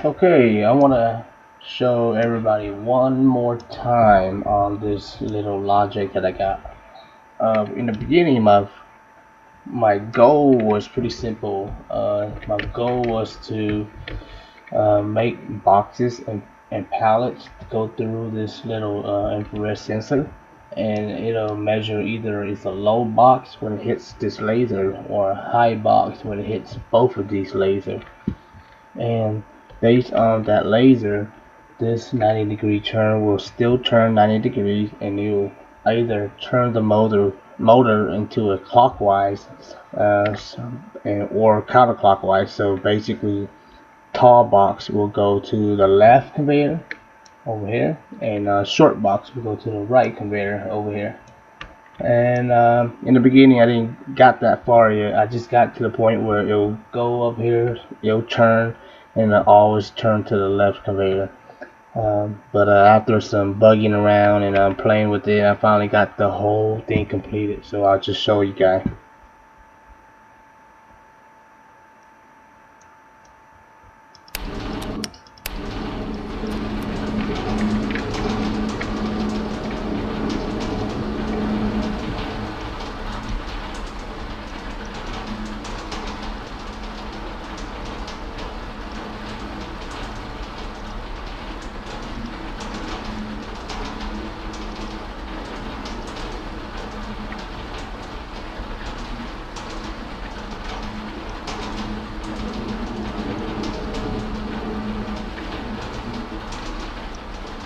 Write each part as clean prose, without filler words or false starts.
Okay, I want to show everybody one more time on this little logic that I got. In the beginning, my goal was pretty simple. My goal was to make boxes and pallets to go through this little infrared sensor, and it'll measure either it's a low box when it hits this laser or a high box when it hits both of these lasers. And based on that laser, this 90-degree turn will still turn 90 degrees, and it will either turn the motor into a clockwise or counterclockwise. So basically, tall box will go to the left conveyor over here, and short box will go to the right conveyor over here. And in the beginning, I didn't got that far yet. I just got to the point where it'll go up here, it'll turn, and it'll always turn to the left conveyor. But after some bugging around and playing with it, I finally got the whole thing completed. So I'll just show you guys.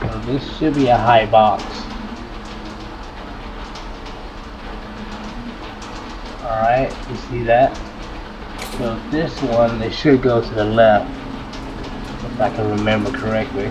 So this should be a high box. Alright, you see that? So this one, they should go to the left, if I can remember correctly.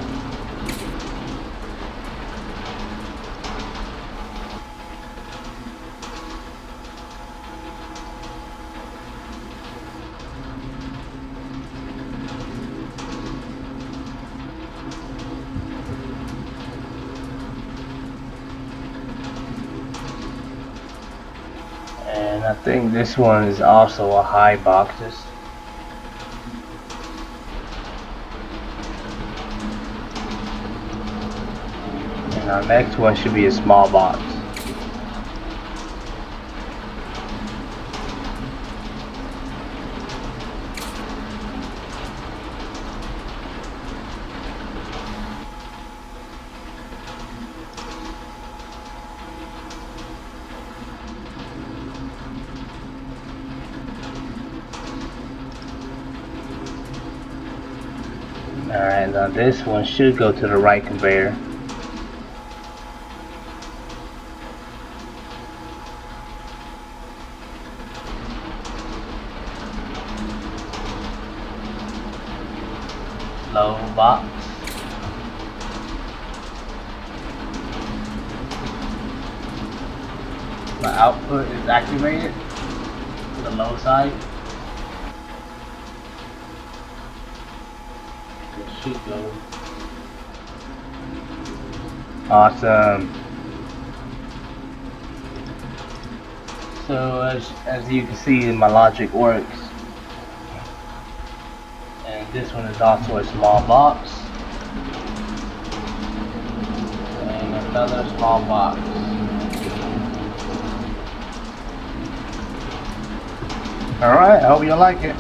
And I think this one is also a high boxes. And our next one should be a small box. Alright, now this one should go to the right conveyor. Low box. My output is activated to the low side. It should go. Awesome. So as you can see, my logic works. And this one is also a small box. And another small box. Alright, I hope you like it.